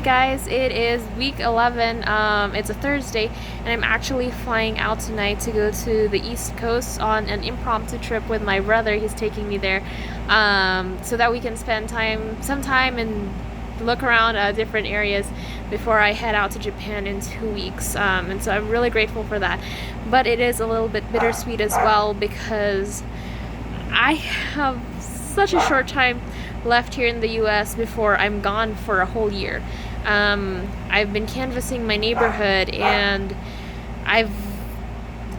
guys, it is week 11. It's a Thursday, and I'm actually flying out tonight to go to the East Coast on an impromptu trip with my brother. He's taking me there so that we can spend some time and look around different areas before I head out to Japan in 2 weeks. And so I'm really grateful for that. But it is a little bit bittersweet as well because I have such a short time left here in the US before I'm gone for a whole year. I've been canvassing my neighborhood and I've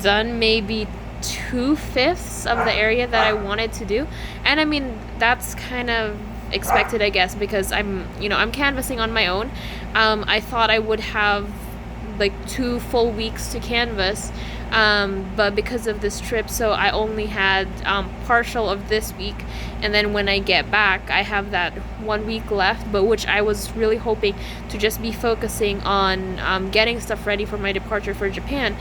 done maybe 2/5 of the area that I wanted to do. And I mean, that's kind of expected, I guess, because I'm canvassing on my own. I thought I would have like 2 full weeks to canvas, but because of this trip, so I only had partial of this week, and then when I get back I have that 1 week left, but which I was really hoping to just be focusing on getting stuff ready for my departure for Japan.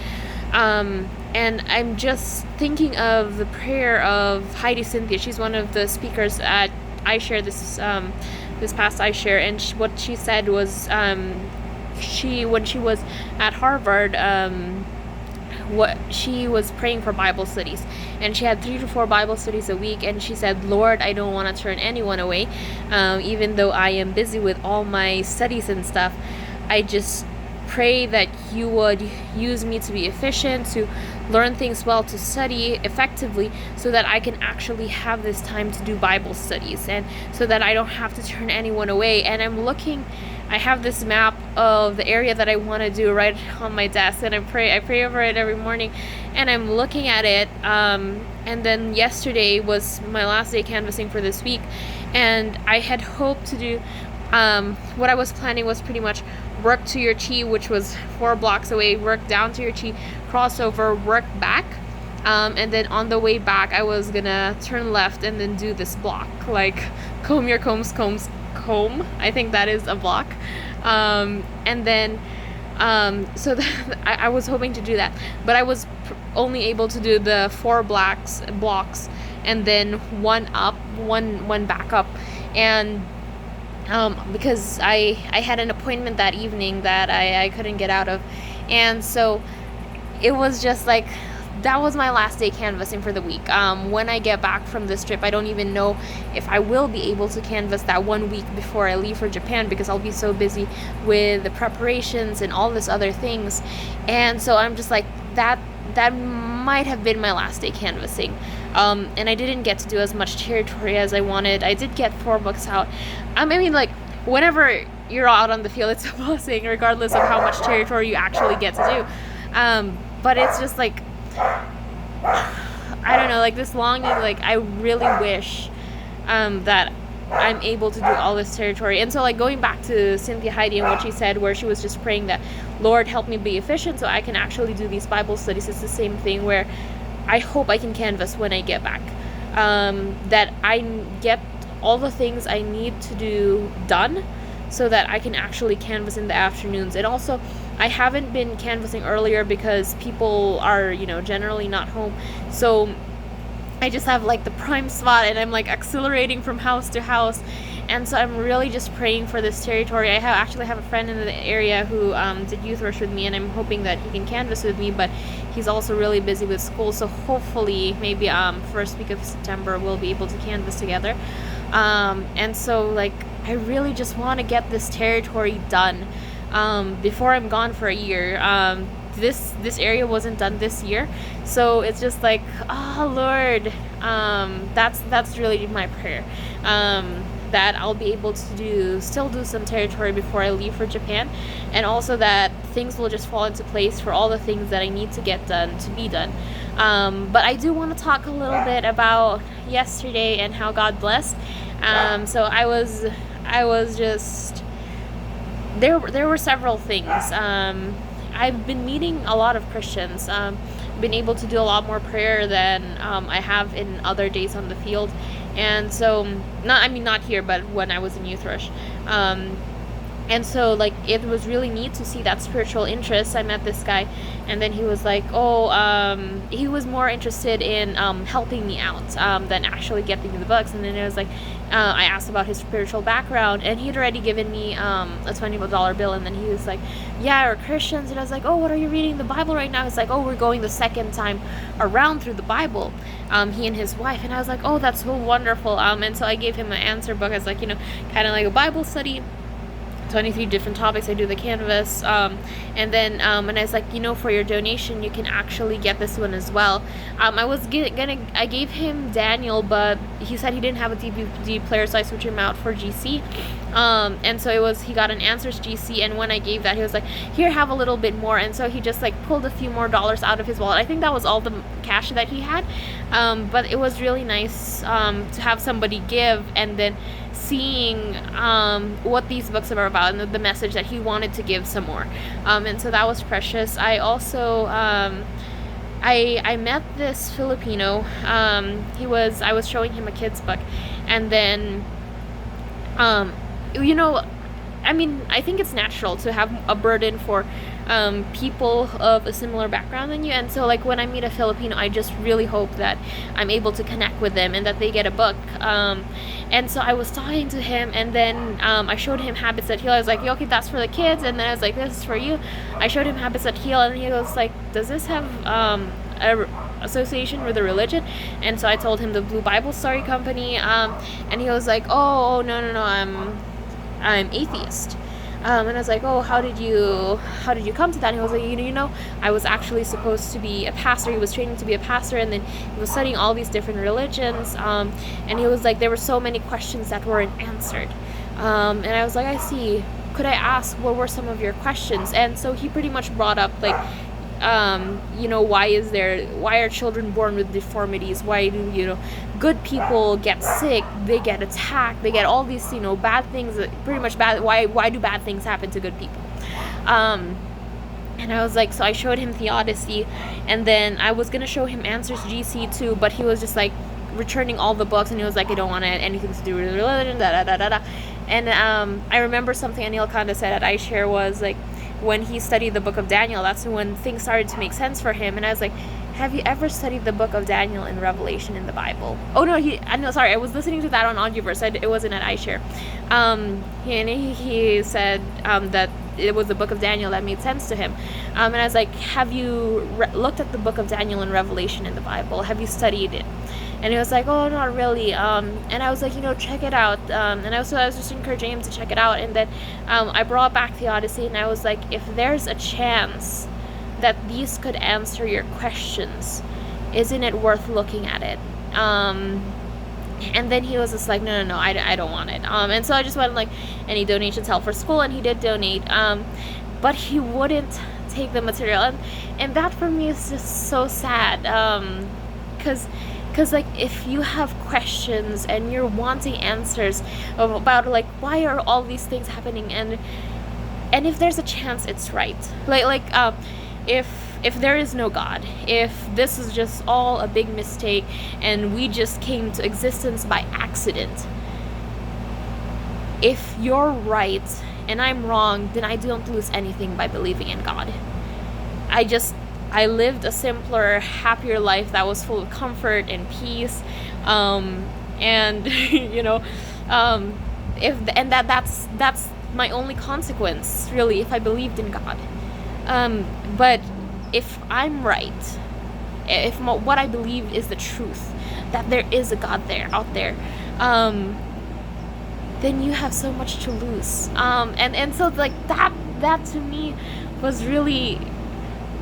And I'm just thinking of the prayer of Heidi Cynthia. She's one of the speakers at iShare this past iShare, and what she said was when she was at Harvard, what she was praying for Bible studies, and she had 3 to 4 Bible studies a week, and she said, Lord, I don't want to turn anyone away, even though I am busy with all my studies and stuff. I just pray that you would use me to be efficient, to learn things well, to study effectively, so that I can actually have this time to do Bible studies, and so that I don't have to turn anyone away. And I have this map of the area that I want to do right on my desk, and I pray over it every morning, and I'm looking at it. And then yesterday was my last day canvassing for this week, and I had hoped to do what I was planning was pretty much work to your chi, which was 4 blocks away, work down to your chi, crossover, work back, and then on the way back I was gonna turn left and then do this block, like comb your comb. I think that is a block. And then so I was hoping to do that, but I was only able to do the 4 blocks, and then one back up, and because I had an appointment that evening that I couldn't get out of, and so it was just like that was my last day canvassing for the week. When I get back from this trip, I don't even know if I will be able to canvass that 1 week before I leave for Japan, because I'll be so busy with the preparations and all this other things. And so I'm just like, that might have been my last day canvassing. And I didn't get to do as much territory as I wanted. I did get 4 books out. I mean, like, whenever you're out on the field, it's a blessing, regardless of how much territory you actually get to do. But it's just like, I don't know, like this longing, like I really wish that I'm able to do all this territory. And so, like, going back to Cynthia Heidi and what she said, where she was just praying that, Lord, help me be efficient so I can actually do these Bible studies. It's the same thing where I hope I can canvas when I get back, that I get all the things I need to do done so that I can actually canvas in the afternoons. And also, I haven't been canvassing earlier because people are, generally not home. So I just have like the prime spot, and I'm like accelerating from house to house. And so I'm really just praying for this territory. I actually have a friend in the area who did Youth Rush with me, and I'm hoping that he can canvas with me, but he's also really busy with school. So hopefully maybe first week of September we'll be able to canvas together. And so, like, I really just want to get this territory done before I'm gone for a year. This area wasn't done this year, so it's just like, oh Lord, that's really my prayer, that I'll be able to still do some territory before I leave for Japan, and also that things will just fall into place for all the things that I need to get done to be done. But I do want to talk a little bit about yesterday and how God blessed. So I was just there were several things. I've been meeting a lot of Christians, been able to do a lot more prayer than I have in other days on the field. And so, not here, but when I was in Youth Rush. And so like it was really neat to see that spiritual interest. I met this guy, and then he was like, oh, he was more interested in helping me out than actually getting me the books. And then it was like, I asked about his spiritual background, and he'd already given me a $20 bill. And then he was like, yeah, we're Christians. And I was like, oh, what are you reading the Bible right now? He's like, oh, we're going the second time around through the Bible, he and his wife. And I was like, oh, that's so wonderful. And so I gave him an answer book as like, kind of like a Bible study, 23 different topics. I do the Canvas, and then and I was like, for your donation you can actually get this one as well. I gave him Daniel, but he said he didn't have a DVD player, so I switched him out for GC, and so he got an Answers GC. And when I gave that, he was like, here, have a little bit more. And so he just like pulled a few more dollars out of his wallet. I think that was all the cash that he had, but it was really nice to have somebody give, and then seeing what these books are about, and the message that he wanted to give some more, and so that was precious. I also I met this Filipino. I was showing him a kid's book, and then I think it's natural to have a burden for people of a similar background than you. And so like when I meet a Filipino, I just really hope that I'm able to connect with them and that they get a book. And so I was talking to him, and then I showed him Habits That Heal. I was like, okay, that's for the kids. And then I was like, this is for you. I showed him Habits That Heal, and he was like, does this have a association with a religion? And so I told him the Blue Bible Story Company, and he was like, oh no, I'm atheist. And I was like, oh, how did you come to that? And he was like, I was actually supposed to be a pastor. He was training to be a pastor, and then he was studying all these different religions. And he was like, there were so many questions that weren't answered. And I was like, I see. Could I ask, what were some of your questions? And so he pretty much brought up like, why are children born with deformities? Why do good people get sick, they get attacked, they get all these bad things, pretty much bad. Why do bad things happen to good people? And I was like, so I showed him Theodicy, and then I was gonna show him Answers GC too, but he was just like returning all the books, and he was like, I don't want anything to do with religion, da da da da da. And I remember something Anil Kanda said at iShare was like, when he studied the book of Daniel, that's when things started to make sense for him. And I was like, have you ever studied the book of Daniel and Revelation in the Bible? Oh no, I was listening to that on Audioverse. It wasn't at iShare. He said that it was the book of Daniel that made sense to him. And I was like, have you looked at the book of Daniel and Revelation in the Bible? Have you studied it? And he was like, oh, not really. And I was like, check it out. And I was just encouraging him to check it out. And then I brought back Theodicy, and I was like, if there's a chance that these could answer your questions, isn't it worth looking at it? And then he was just like, no, I don't want it. And so I just went like, any donations help for school, and he did donate. But he wouldn't take the material, and that for me is just so sad. Because like, if you have questions and you're wanting answers about like, why are all these things happening, and if there's a chance it's right, if there is no God, if this is just all a big mistake and we just came to existence by accident, if you're right and I'm wrong, then I don't lose anything by believing in God. I lived a simpler, happier life that was full of comfort and peace, and that's my only consequence, really, if I believed in God. But if I'm right, if what I believe is the truth, that there is a God out there, then you have so much to lose. And so like that to me was really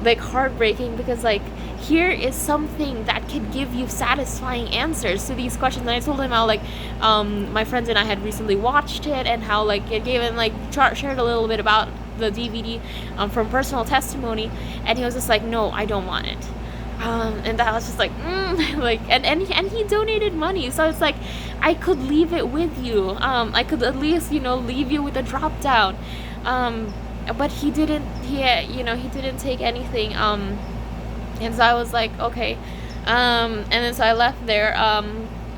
like heartbreaking, because like, here is something that could give you satisfying answers to these questions. And I told him how like my friends and I had recently watched it, and how like it gave him like shared a little bit about the DVD from personal testimony, and he was just like, no, I don't want it. And that was just like, like, and he donated money, so it's like, I could leave it with you. I could at least leave you with a drop down. But he didn't. He didn't take anything. And so I was like, okay. And then so I left there.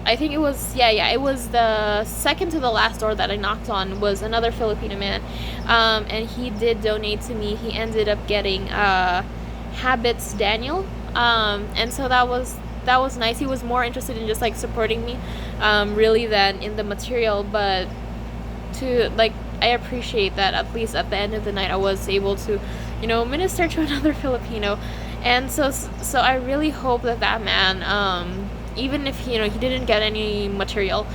I think it was, yeah, it was the second to the last door that I knocked on was another Filipino man, and he did donate to me. He ended up getting Habits Daniel, and so that was nice. He was more interested in just like supporting me, really, than in the material. But to like, I appreciate that at least at the end of the night I was able to, you know, minister to another Filipino. And so I really hope that that man, even if, you know, he didn't get any material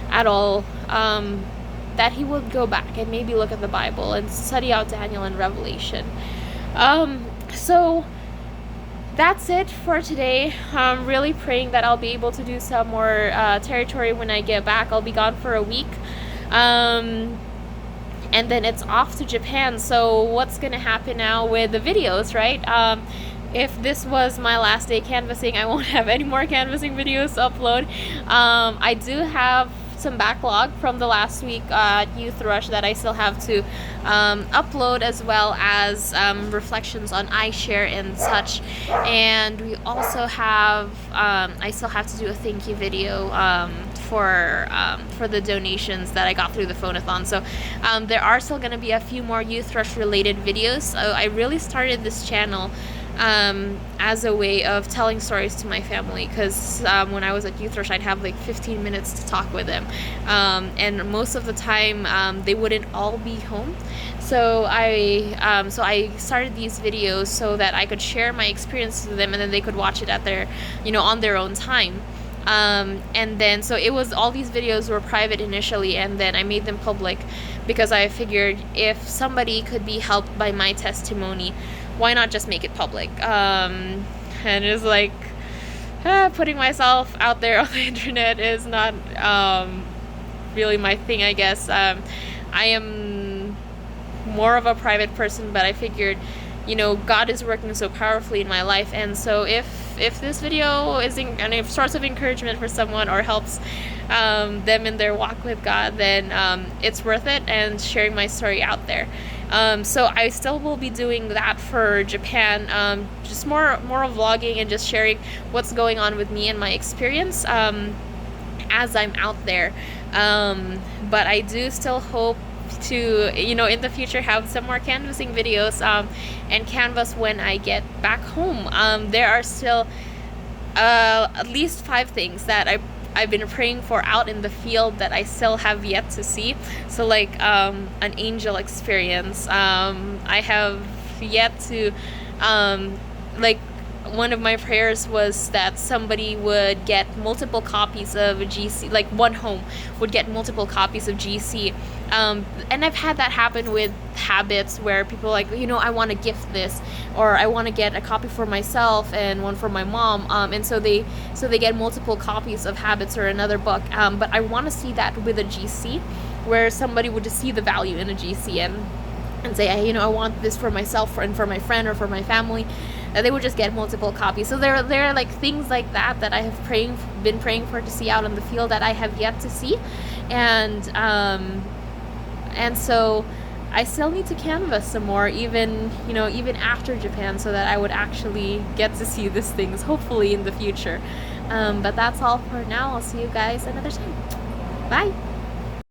at all, that he would go back and maybe look at the Bible and study out Daniel and Revelation. So that's it for today. I'm really praying that I'll be able to do some more territory when I get back. I'll be gone for a week. And then it's off to Japan. So what's gonna happen now with the videos, right? If this was my last day canvassing, I won't have any more canvassing videos to upload. I do have some backlog from the last week Youth Rush that I still have to upload, as well as reflections on iShare and such. And we also have I still have to do a thank you video for the donations that I got through the phone-a-thon. So there are still going to be a few more Youth Rush related videos. So I really started this channel as a way of telling stories to my family, because when I was at Youth Rush, I'd have like 15 minutes to talk with them, and most of the time they wouldn't all be home. So I started these videos so that I could share my experience with them, and then they could watch it at their, you know, on their own time. And then so it was, all these videos were private initially, and then I made them public because I figured if somebody could be helped by my testimony, why not just make it public? And it's like, putting myself out there on the internet is not really my thing, I guess. I am more of a private person, but I figured, you know, God is working so powerfully in my life, and so if this video is a source of encouragement for someone or helps them in their walk with God, then it's worth it, and sharing my story out there. So I still will be doing that for Japan, just more vlogging and just sharing what's going on with me and my experience as I'm out there. But I do still hope to, you know, in the future have some more canvassing videos and canvas when I get back home. There are still at least 5 things that I've been praying for out in the field that I still have yet to see. So like an angel experience. I have yet to like, one of my prayers was that somebody would get multiple copies of a GC, like one home would get multiple copies of GC. And I've had that happen with Habits, where people are like, you know, I want to gift this, or I want to get a copy for myself and one for my mom, and so they get multiple copies of Habits or another book. But I want to see that with a GC, where somebody would just see the value in a GC and say, hey, you know, I want this for myself and for my friend or for my family. They would just get multiple copies. So there are like things like that that I have been praying for to see out in the field that I have yet to see, and so I still need to canvas some more, even after Japan, so that I would actually get to see these things hopefully in the future. But that's all for now. I'll see you guys another time. Bye.